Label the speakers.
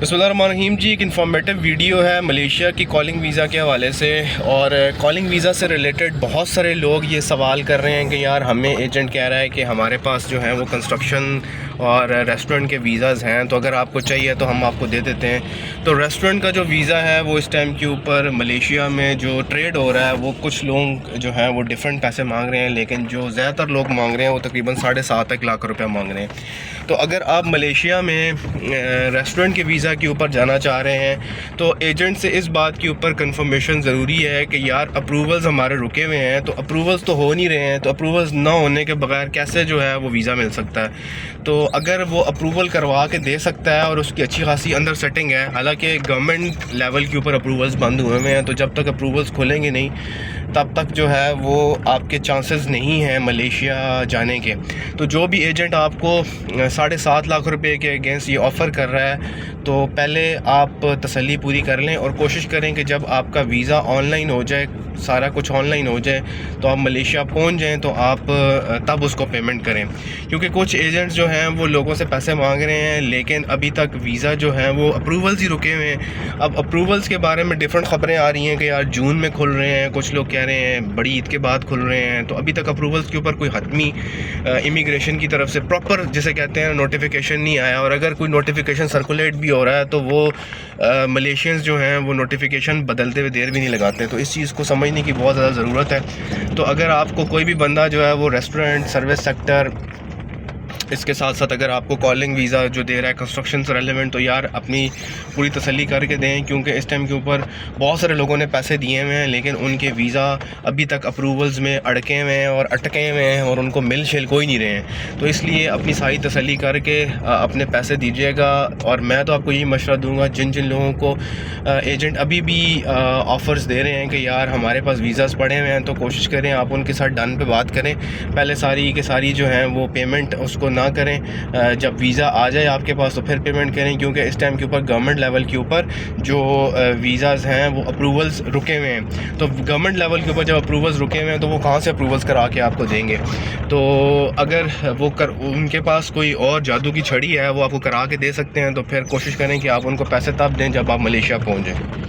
Speaker 1: बिस्मिल्लाहिर्रहमानिर्रहीम जी, एक informative video है मलेशिया की कॉलिंग वीज़ा के हवाले से। और कॉलिंग वीज़ा से रिलेटेड बहुत सारे लोग ये सवाल कर रहे हैं कि यार हमें एजेंट कह रहा है कि हमारे पास जो है वो कंस्ट्रक्शन और रेस्टोरेंट के वीज़ाज़ हैं, तो अगर आपको चाहिए तो हम आपको दे देते हैं। तो रेस्टोरेंट का जो वीज़ा है वो इस टाइम के ऊपर मलेशिया में जो ट्रेड हो रहा है वो कुछ लोग जो हैं वो डिफरेंट पैसे मांग रहे हैं, लेकिन जो ज़्यादातर लोग मांग रहे हैं वो तकरीबन 7.5 लाख रुपये मांग रहे हैं। तो अगर आप मलेशिया में रेस्टोरेंट के वीज़ा के ऊपर जाना चाह रहे हैं तो एजेंट से इस बात के ऊपर कंफर्मेशन ज़रूरी है कि यार अप्रूवल्स हमारे रुके हुए हैं, तो अप्रूवल्स तो हो नहीं रहे हैं, तो अप्रूवल्स ना होने के बगैर कैसे जो है वो वीज़ा मिल सकता है। तो अगर वो अप्रूवल करवा के दे सकता है और उसकी अच्छी खासी अंदर सेटिंग है, हालांकि गवर्नमेंट लेवल के ऊपर अप्रूवल्स बंद हुए हुए हैं, तो जब तक अप्रूवल्स खुलेंगे नहीं तब तक जो है वो आपके चांसेस नहीं हैं मलेशिया जाने के। तो जो भी एजेंट आपको 7.5 लाख रुपए के अगेंस्ट ये ऑफ़र कर रहा है, तो पहले आप तसल्ली पूरी कर लें और कोशिश करें कि जब आपका वीज़ा ऑनलाइन हो जाए, सारा कुछ ऑनलाइन हो जाए, तो आप मलेशिया पहुंच जाएं तो आप तब उसको पेमेंट करें। क्योंकि कुछ एजेंट्स जो हैं वो लोगों से पैसे मांग रहे हैं, लेकिन अभी तक वीज़ा जो है वो अप्रूवल्स ही रुके हुए हैं। अब अप्रूवल्स के बारे में डिफरेंट ख़बरें आ रही हैं कि यार जून में खुल रहे हैं, कुछ लोग कह रहे हैं बड़ी ईद के बाद खुल रहे हैं। तो अभी तक अप्रूवल्स के ऊपर कोई हतमी इमिग्रेशन की तरफ से प्रॉपर जिसे कहते हैं नोटिफिकेशन नहीं आया, और अगर कोई नोटिफिकेशन सर्कुलेट भी हो रहा है तो वो मलेशियंस जो हैं वो नोटिफिकेशन बदलते हुए देर भी नहीं लगाते। तो इस चीज़ को समझने की बहुत ज़्यादा ज़रूरत है। तो अगर आपको कोई भी बंदा जो है वो रेस्टोरेंट, सर्विस सेक्टर, इसके साथ साथ अगर आपको कॉलिंग वीज़ा जो दे रहा है कंस्ट्रक्शन से रेलेवेंट, तो यार अपनी पूरी तसल्ली करके दें, क्योंकि इस टाइम के ऊपर बहुत सारे लोगों ने पैसे दिए हुए हैं लेकिन उनके वीज़ा अभी तक अप्रूवल्स में अड़के हुए हैं और अटके हुए हैं और उनको मिल शिल कोई नहीं रहे हैं। तो इसलिए अपनी सारी तसल्ली करके अपने पैसे दीजिएगा। और मैं तो आपको यही मशवरा दूंगा, जिन जिन लोगों को एजेंट अभी भी ऑफ़र्स दे रहे हैं कि यार हमारे पास वीज़ाज़ पड़े हुए हैं, तो कोशिश करें आप उनके साथ डन पे बात करें। पहले सारी के सारी जो है वो पेमेंट उसको ना करें, जब वीज़ा आ जाए आपके पास तो फिर पेमेंट करें, क्योंकि इस टाइम के ऊपर गवर्नमेंट लेवल के ऊपर जो वीज़ाज़ हैं वो अप्रूवल्स रुके हुए हैं। तो गवर्नमेंट लेवल के ऊपर जब अप्रूवल्स रुके हुए हैं तो वो कहाँ से अप्रूवल्स करा के आपको देंगे। तो अगर वो उनके पास कोई और जादू की छड़ी है वो आपको करा के दे सकते हैं, तो फिर कोशिश करें कि आप उनको पैसे तब दें जब आप मलेशिया पहुँच जाएँ।